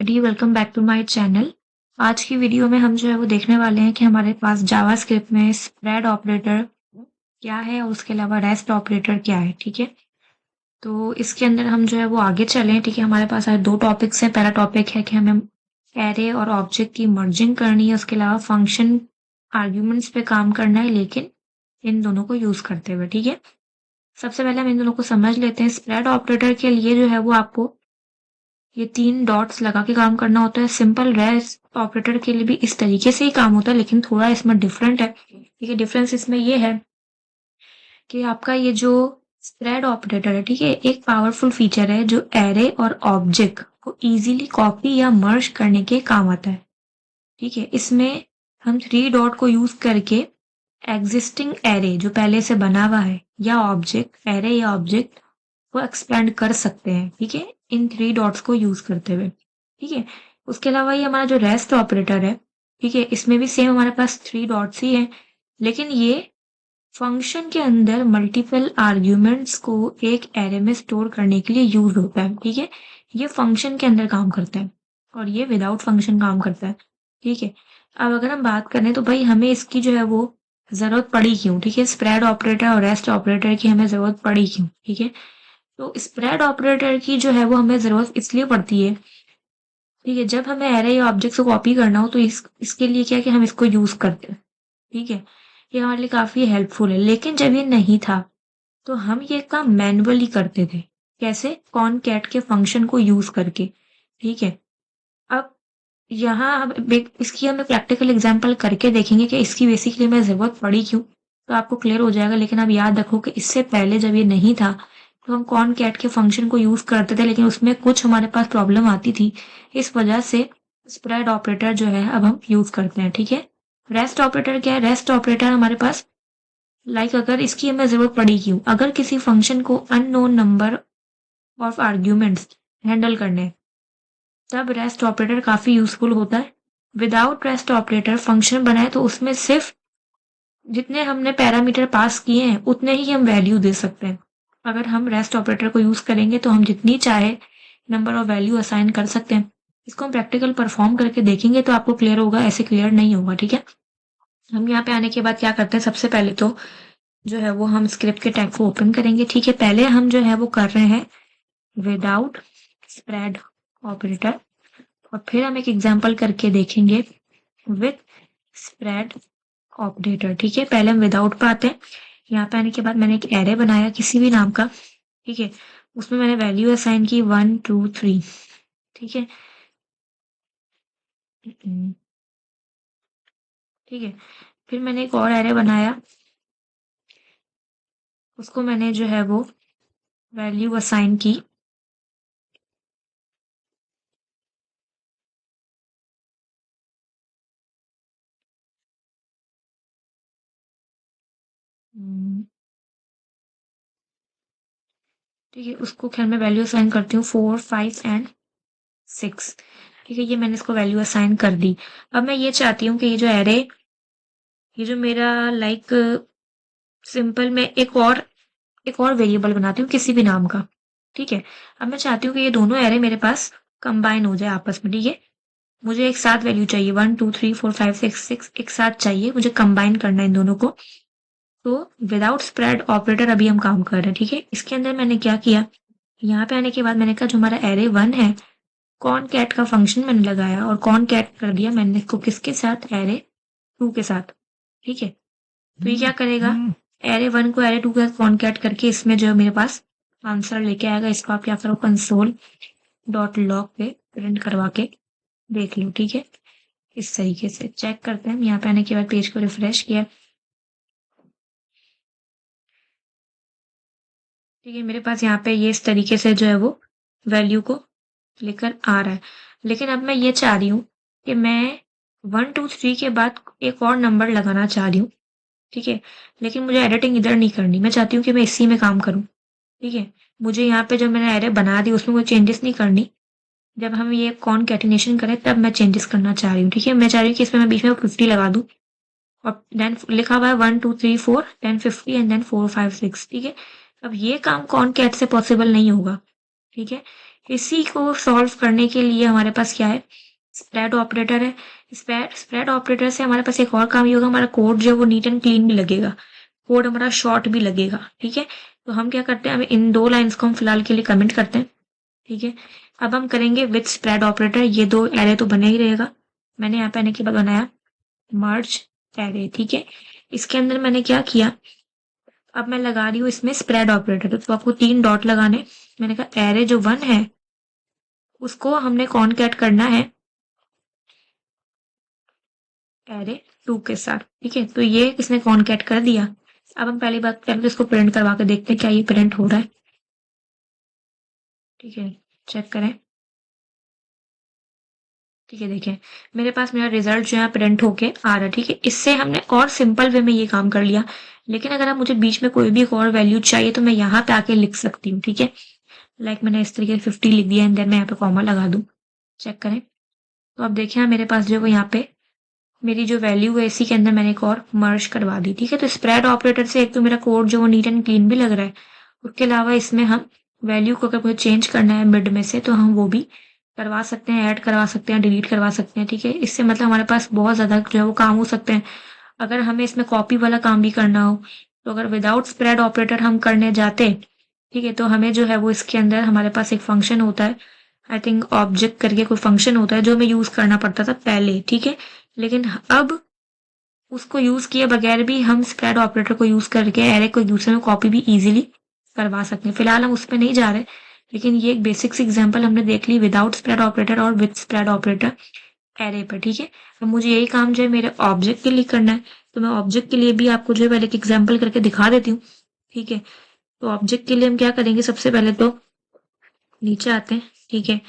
D welcome back to my channel. आज की video में हम जो है वो देखने वाले हैं कि हमारे पास जावास्क्रिप्ट में स्प्रेड ऑपरेटर क्या है और उसके अलावा रेस्ट ऑपरेटर क्या है। ठीक है, तो इसके अंदर हम जो है वो आगे चलें। ठीक है, हमारे पास आज दो टॉपिक्स हैं। पहला टॉपिक है कि हमें एरे और ऑब्जेक्ट की मर्जिंग करनी है, उसके अलावा फंक्शन आर्ग्यूमेंट्स पे काम करना है, लेकिन इन दोनों को यूज करते हुए। ठीक है, सबसे पहले हम इन दोनों को समझ लेते हैं। स्प्रेड ऑपरेटर के लिए जो है वो आपको ये 3 डॉट्स लगा के काम करना होता है। सिंपल रेस्ट ऑपरेटर के लिए भी इस तरीके से ही काम होता है, लेकिन थोड़ा इसमें डिफरेंट है। ठीक है, डिफरेंस इसमें ये है कि आपका ये जो स्प्रेड ऑपरेटर है, ठीक है, एक पावरफुल फीचर है जो एरे और ऑब्जेक्ट को इजीली कॉपी या मर्ज करने के काम आता है। ठीक है, इसमें हम 3 डॉट को यूज करके एग्जिस्टिंग एरे जो पहले से बना हुआ है या ऑब्जेक्ट एरे या ऑब्जेक्ट को एक्सपेंड कर सकते हैं। ठीक है, इन 3 डॉट्स को यूज करते हुए। ठीक है, उसके अलावा ये हमारा जो रेस्ट ऑपरेटर है, ठीक है, इसमें भी सेम हमारे पास 3 डॉट्स ही हैं, लेकिन ये फंक्शन के अंदर मल्टीपल आर्ग्यूमेंट्स को एक एरे में स्टोर करने के लिए यूज होता है। ठीक है, ये फंक्शन के अंदर काम करता है और ये विदाउट फंक्शन काम करता है। ठीक है, अब अगर हम बात करें तो भाई हमें इसकी जो है वो जरूरत पड़ी क्यों। ठीक है, स्प्रेड ऑपरेटर और रेस्ट ऑपरेटर की हमें जरूरत पड़ी क्यों। ठीक है, तो स्प्रेड ऑपरेटर की जो है वो हमें जरूरत इसलिए पड़ती है, ठीक है, जब हमें एरे या ऑब्जेक्ट को कॉपी करना हो तो इसके लिए क्या कि हम इसको यूज करते हैं। ठीक है, ये हमारे लिए काफी हेल्पफुल है। लेकिन जब ये नहीं था तो हम ये काम मैन्युअली करते थे। कैसे? कॉनकैट के फंक्शन को यूज करके। ठीक है, अब यहाँ इसकी हम प्रैक्टिकल एग्जांपल करके देखेंगे कि इसकी बेसिकली हमें जरूरत पड़ी क्यों, तो आपको क्लियर हो जाएगा। लेकिन आप याद रखो कि इससे पहले जब ये नहीं था तो हम कॉनकैट के फंक्शन को यूज करते थे, लेकिन उसमें कुछ हमारे पास प्रॉब्लम आती थी। इस वजह से स्प्रेड ऑपरेटर जो है अब हम यूज करते हैं। ठीक है, रेस्ट ऑपरेटर क्या है? रेस्ट ऑपरेटर हमारे पास अगर इसकी हमें जरूरत पड़ी क्यों, अगर किसी फंक्शन को unknown number of arguments handle करने हैं, तब रेस्ट ऑपरेटर काफी यूजफुल होता है। विदाउट रेस्ट ऑपरेटर फंक्शन बनाए तो उसमें सिर्फ जितने हमने पैरामीटर पास किए हैं उतने ही हम वैल्यू दे सकते हैं। अगर हम रेस्ट ऑपरेटर को यूज करेंगे तो हम जितनी चाहे नंबर ऑफ वैल्यू असाइन कर सकते हैं। इसको हम प्रैक्टिकल परफॉर्म करके देखेंगे तो आपको क्लियर होगा, ऐसे क्लियर नहीं होगा। ठीक है, हम यहाँ पे आने के बाद क्या करते हैं, सबसे पहले तो जो है वो हम स्क्रिप्ट के टैग को ओपन करेंगे। ठीक है, पहले हम जो है वो कर रहे हैं विदाउट स्प्रेड ऑपरेटर, और फिर हम एक एग्जांपल करके देखेंगे विथ स्प्रेड ऑपरेटर। ठीक है, पहले हम विदाउट पे आते हैं। यहाँ पे आने के बाद मैंने एक एरे बनाया किसी भी नाम का। ठीक है, उसमें मैंने वैल्यू असाइन की 1 2 3। ठीक है, ठीक है, फिर मैंने एक और एरे बनाया, उसको मैंने जो है वो वैल्यू असाइन की 4। ठीक है, उसको खैर मैं वैल्यू असाइन करती हूँ 4 5 एंड 6। ठीक है, ये मैंने इसको वैल्यू असाइन कर दी। अब मैं ये चाहती हूँ कि ये जो एरे, ये जो मेरा सिंपल में एक और वेरिएबल बनाती हूँ किसी भी नाम का। ठीक है, अब मैं चाहती हूँ कि ये दोनों एरे मेरे पास कंबाइन हो जाए आपस में। ठीक है, मुझे एक साथ वैल्यू चाहिए 1 2 3 4 5 6 एक साथ चाहिए, मुझे कंबाइन करना है इन दोनों को। तो विदाउट स्प्रेड ऑपरेटर अभी हम काम कर रहे हैं। ठीक है, इसके अंदर मैंने क्या किया, यहाँ पे आने के बाद मैंने कहा जो हमारा एरे 1 है, कॉनकैट का फंक्शन मैंने लगाया और कॉनकैट कर दिया मैंने इसको किसके साथ, एरे 2 के साथ। ठीक है, तो ये क्या करेगा, एरे 1 को एरे 2 के साथ कॉनकैट करके इसमें जो मेरे पास आंसर लेके आएगा। इसको आप क्या करो, कंसोल डॉट लॉग पे प्रिंट करवा के देख लो। ठीक है, इस तरीके से चेक करते हैं। यहाँ पे आने के बाद पेज को रिफ्रेश किया। ठीक है, मेरे पास यहाँ पे ये इस तरीके से जो है वो वैल्यू को लेकर आ रहा है। लेकिन अब मैं ये चाह रही हूँ कि मैं 1 2 3 के बाद एक और नंबर लगाना चाह रही हूँ। ठीक है, लेकिन मुझे एडिटिंग इधर नहीं करनी, मैं चाहती हूँ कि मैं इसी में काम करूँ। ठीक है, मुझे यहाँ पे जो मैंने एरे बना दी उसमें कोई चेंजेस नहीं करनी। जब हम ये कॉनकैटिनेशन करें तब मैं चेंजेस करना चाह रही हूँ। ठीक है, मैं चाह रही हूँ कि इसमें मैं बीच में 50 लगा दूँ और देन लिखा हुआ है 1 2 3 4 देन 50 एंड देन 4 5 6। ठीक है, अब ये काम कॉनकैट से पॉसिबल नहीं होगा। ठीक है, इसी को सॉल्व करने के लिए हमारे पास क्या है, स्प्रेड ऑपरेटर है। स्प्रेड ऑपरेटर से हमारे पास एक और काम ये होगा, हमारा कोड जो है वो नीट एंड क्लीन भी लगेगा, कोड हमारा शॉर्ट भी लगेगा। ठीक है, तो हम क्या करते हैं, हमें इन 2 लाइन्स को हम फिलहाल के लिए कमेंट करते हैं। ठीक है, अब हम करेंगे विथ स्प्रेड ऑपरेटर, ये 2 एरे तो बने ही रहेगा। मैंने यहाँ पे आने के बाद बनाया मर्ज एरे। ठीक है, इसके अंदर मैंने क्या किया, अब मैं लगा रही हूँ इसमें स्प्रेड ऑपरेटर, तो आपको 3 डॉट लगाने। मैंने कहा एरे जो 1 है उसको हमने कॉनकैट करना है एरे 2 के साथ। ठीक है, तो ये इसने कॉनकैट कर दिया। अब हम पहली बात पहले तो इसको प्रिंट करवा के देखते हैं क्या ये प्रिंट हो रहा है। ठीक है, चेक करें। ठीक है, देखें मेरे पास मेरा रिजल्ट जो है प्रिंट होके आ रहा है। ठीक है, इससे हमने और सिंपल वे में ये काम कर लिया। लेकिन अगर अब मुझे बीच में कोई भी एक और वैल्यू चाहिए तो मैं यहाँ पे आके लिख सकती हूँ। ठीक है, लाइक मैंने इस तरीके से 50 लिख दिया एंड देन मैं यहाँ पे कॉमा लगा दूं। चेक करें, तो अब देखिए मेरे पास जो है वो यहाँ पे मेरी जो वैल्यू है इसी के अंदर मैंने एक और मर्ज करवा दी। ठीक है, तो स्प्रेड ऑपरेटर से एक तो मेरा कोड जो वो नीट एंड क्लीन भी लग रहा है, उसके अलावा इसमें हम वैल्यू को अगर मुझे चेंज करना है मिड में से तो हम वो भी करवा सकते हैं, ऐड करवा सकते हैं, डिलीट करवा सकते हैं। ठीक है, इससे मतलब हमारे पास बहुत ज्यादा जो है वो काम हो सकते हैं। अगर हमें इसमें कॉपी वाला काम भी करना हो तो अगर विदाउट स्प्रेड ऑपरेटर हम करने जाते, ठीक है, तो हमें जो है वो इसके अंदर हमारे पास एक फंक्शन होता है, आई थिंक ऑब्जेक्ट करके कोई फंक्शन होता है जो हमें यूज करना पड़ता था पहले। ठीक है, लेकिन अब उसको यूज किए बगैर भी हम स्प्रेड ऑपरेटर को यूज करके एरे को एक दूसरे में कॉपी भी इजीली करवा सकते हैं। फिलहाल हम उस पर नहीं जा रहे, लेकिन ये एक बेसिक सी एग्जांपल हमने देख ली विदाउट स्प्रेड ऑपरेटर और विद स्प्रेड ऑपरेटर एरे पर। ठीक है, अब मुझे यही काम जो है मेरे ऑब्जेक्ट के लिए करना है, तो मैं ऑब्जेक्ट के लिए भी आपको जो है पहले एक एग्जाम्पल करके दिखा देती हूँ। ठीक है, तो ऑब्जेक्ट के लिए हम क्या करेंगे, सबसे पहले तो नीचे आते हैं। ठीक है,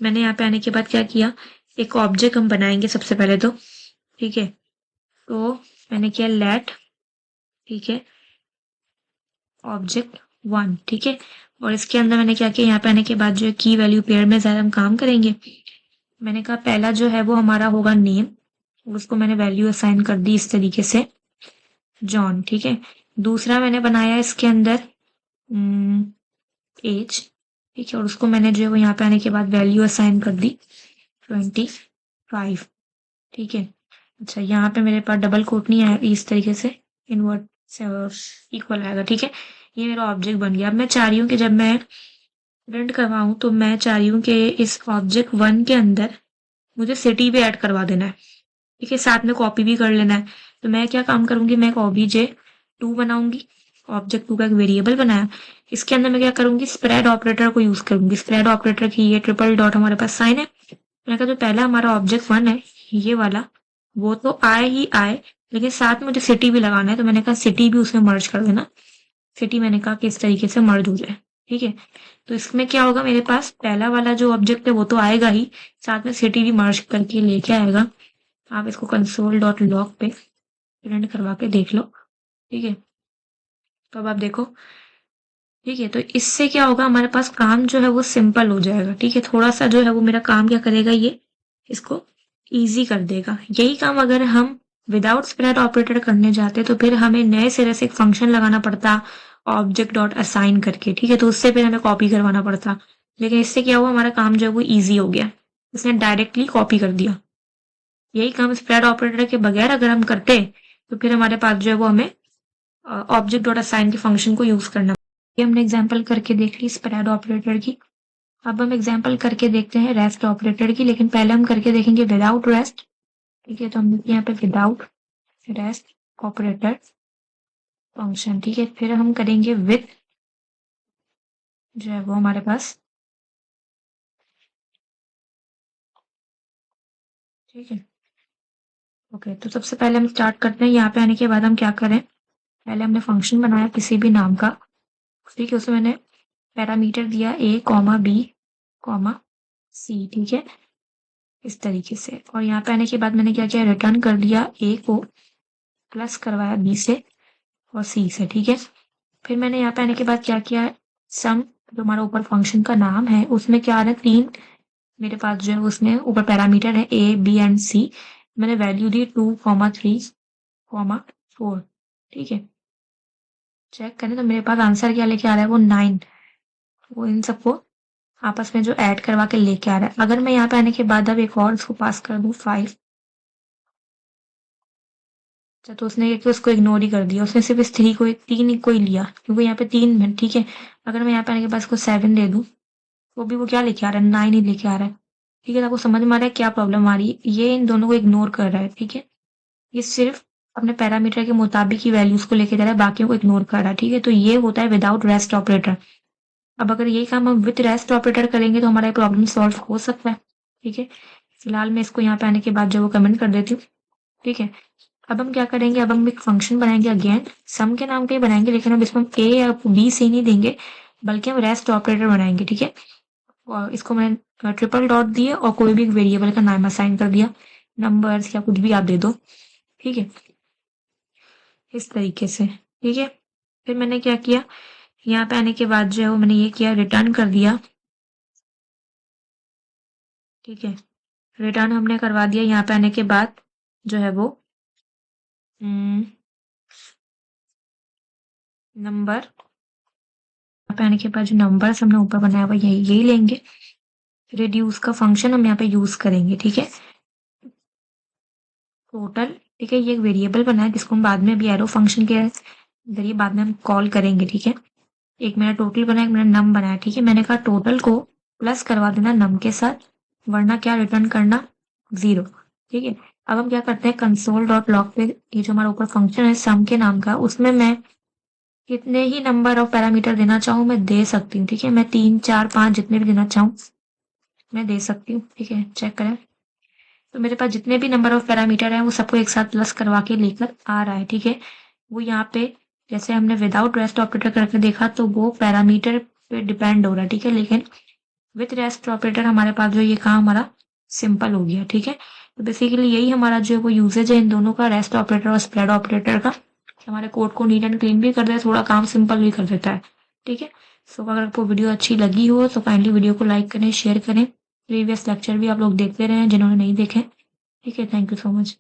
मैंने यहाँ पे आने के बाद क्या किया, एक ऑब्जेक्ट हम बनाएंगे सबसे पहले तो। ठीक है, तो मैंने किया लेट, ठीक है, ऑब्जेक्ट 1। ठीक है, और इसके अंदर मैंने क्या किया, यहाँ पे आने के बाद जो है की वैल्यू पेयर में ज्यादा हम काम करेंगे। मैंने कहा पहला जो है वो हमारा होगा नेम, उसको मैंने वैल्यू असाइन कर दी इस तरीके से जॉन। ठीक है, दूसरा मैंने बनाया इसके अंदर एज। ठीक है, और उसको मैंने जो है वो यहाँ पे आने के बाद वैल्यू असाइन कर दी 25। ठीक है, अच्छा यहाँ पे मेरे पास डबल कोट नहीं आया, इस तरीके से इनवर्ट से इक्वल आएगा। ठीक है, ये मेरा ऑब्जेक्ट बन गया। अब मैं चाह रही हूँ कि जब मैं प्रिंट करवाऊँ तो मैं चाह रही हूँ कि इस ऑब्जेक्ट 1 के अंदर मुझे सिटी भी ऐड करवा देना है। ठीक है, साथ में कॉपी भी कर लेना है। तो मैं क्या काम करूंगी, मैं एक ऑब्जेक्ट 2 बनाऊंगी, ऑब्जेक्ट 2 का एक वेरिएबल बनाया। इसके अंदर मैं क्या करूंगी, स्प्रेड ऑपरेटर को यूज करूंगी। स्प्रेड ऑपरेटर की ये ट्रिपल डॉट हमारे पास साइन है। मैंने कहा जो पहला हमारा ऑब्जेक्ट 1 है ये वाला, वो तो आए ही आए, लेकिन साथ में मुझे सिटी भी लगाना है, तो मैंने कहा सिटी भी उसमें मर्ज कर देना। सिटी मैंने कहा कि इस तरीके से मर्ज हो जाए। ठीक है, तो इसमें क्या होगा, मेरे पास पहला वाला जो ऑब्जेक्ट है वो तो आएगा ही, साथ में सिटी भी मर्ज करके लेके आएगा। आप इसको कंसोल डॉट लॉग पे प्रिंट करवा के देख लो। ठीक है, तो अब आप देखो। ठीक है, तो इससे क्या होगा, हमारे पास काम जो है वो सिंपल हो जाएगा। ठीक है, थोड़ा सा जो है वो मेरा काम क्या करेगा, ये इसको इजी कर देगा। यही काम अगर हम विदाउट स्प्रेड ऑपरेटर करने जाते तो फिर हमें नए सिरे से एक फंक्शन लगाना पड़ता ऑब्जेक्ट डॉट असाइन करके। ठीक है, तो उससे फिर हमें कॉपी करवाना पड़ता। लेकिन इससे क्या हुआ, हमारा काम जो है वो ईजी हो गया, इसने डायरेक्टली कॉपी कर दिया। यही काम स्प्रेड ऑपरेटर के बगैर अगर हम करते तो फिर हमारे पास जो है वो हमें ऑब्जेक्ट डॉट असाइन के फंक्शन को यूज करना। ये हमने एग्जांपल करके देख ली स्प्रेड ऑपरेटर की। अब हम एग्जांपल करके देखते हैं रेस्ट ऑपरेटर की, लेकिन पहले हम करके देखेंगे विदाउट रेस्ट। ठीक है, तो हम यहाँ पे विदाउट रेस्ट ऑपरेटर फंक्शन। ठीक है, फिर हम करेंगे विथ, जो है वो हमारे पास। ठीक है, ओके, तो सबसे पहले हम स्टार्ट करते हैं। यहाँ पे आने के बाद हम क्या करें, पहले हमने फंक्शन बनाया किसी भी नाम का। ठीक है, उसमें मैंने पैरामीटर दिया a comma b comma c। ठीक है, इस तरीके से, और यहाँ पे आने के बाद मैंने क्या किया, रिटर्न कर दिया a को प्लस करवाया b से और c से। ठीक है, फिर मैंने यहाँ पे आने के बाद क्या किया, सम जो हमारा ऊपर फंक्शन का नाम है उसमें क्या आ रहा है, 3 मेरे पास जो है उसमें ऊपर पैरामीटर है a b एंड c। मैंने वैल्यू दी 2,3,4। ठीक है, चेक करें तो मेरे पास आंसर क्या लेके आ रहा है, वो 9। वो इन सबको आपस में जो ऐड करवा के लेके आ रहा है। अगर मैं यहाँ पे आने के बाद अब एक और इसको पास कर दूं 5, तो उसने उसको इग्नोर ही कर दिया, उसने सिर्फ इस 3 को 3 को ही लिया क्योंकि यहाँ पे 3 है, ठीक है। अगर मैं यहाँ पे आने के बाद इसको 7 दे दूं तो भी वो क्या लेके आ रहा है, 9 ही लेके आ रहा है, ठीक है। तो आपको समझ में आ रहा है क्या प्रॉब्लम आ रही है, ये इन दोनों को इग्नोर कर रहा है, ठीक है। ये सिर्फ अपने पैरामीटर के मुताबिक ही वैल्यूज को लेके जा रहा है, बाकियों को इग्नोर कर रहा है, ठीक है। तो ये होता है विदाउट रेस्ट ऑपरेटर। अब अगर यही काम हम विथ रेस्ट ऑपरेटर करेंगे तो हमारा प्रॉब्लम सॉल्व हो सकता है, ठीक है। फिलहाल मैं इसको यहाँ पे आने के बाद जो वो कमेंट कर देती हूँ, ठीक है। अब हम क्या करेंगे, अब हम एक फंक्शन बनाएंगे अगेन, सम के नाम का ही बनाएंगे, लेकिन अब इसमें ए या बी से नहीं देंगे, बल्कि हम रेस्ट ऑपरेटर बनाएंगे, ठीक है। और इसको मैंने ट्रिपल डॉट दिए और कोई भी एक वेरिएबल का नाम असाइन कर दिया, नंबर्स या कुछ भी आप दे दो, ठीक है, इस तरीके से, ठीक है। फिर मैंने क्या किया, यहाँ पे आने के बाद जो है वो मैंने ये किया, रिटर्न कर दिया, ठीक है। रिटर्न हमने करवा दिया। यहाँ पे आने के बाद जो है वो नंबर, यहाँ पे आने के बाद जो नंबर्स हमने ऊपर बनाया हुआ यही लेंगे। रिड्यूस का फंक्शन हम यहाँ पे यूज करेंगे, ठीक है। टोटल, ठीक है, ये एक वेरिएबल बना है जिसको हम बाद में भी एरो फंक्शन के जरिए बाद में हम कॉल करेंगे, ठीक है। एक मेरा टोटल बना है, एक मेरा नम बना है, ठीक है। मैंने कहा टोटल को प्लस करवा देना नम के साथ, वरना क्या रिटर्न करना 0, ठीक है। अब हम क्या करते हैं, कंसोल डॉट लॉग पे ये जो हमारा ऊपर फंक्शन है सम के नाम का, उसमें मैं कितने ही नंबर ऑफ पैरामीटर देना चाहूँ मैं दे सकती हूँ, ठीक है। मैं 3, 4, 5 जितने भी देना चाहूँ मैं दे सकती हूँ, ठीक है। चेक करें तो मेरे पास जितने भी नंबर ऑफ पैरामीटर हैं वो सबको एक साथ प्लस करवा के लेकर आ रहा है, ठीक है। वो यहाँ पे जैसे हमने विदाउट रेस्ट ऑपरेटर करके देखा तो वो पैरामीटर पे डिपेंड हो रहा है, ठीक है। लेकिन विथ रेस्ट ऑपरेटर हमारे पास जो ये काम हमारा सिंपल हो गया, ठीक है। तो बेसिकली यही हमारा जो है वो यूजेज है इन दोनों का, रेस्ट ऑपरेटर और स्प्रेड ऑपरेटर का। हमारे कोड को नीट एंड क्लीन भी कर देता है, थोड़ा काम सिंपल भी कर देता है, ठीक है। सो अगर आपको वीडियो अच्छी लगी हो तो काइंडली वीडियो को लाइक करें, शेयर करें। प्रीवियस लेक्चर भी आप लोग देखते रहे जिन्होंने नहीं देखे, ठीक है। Thank you so much.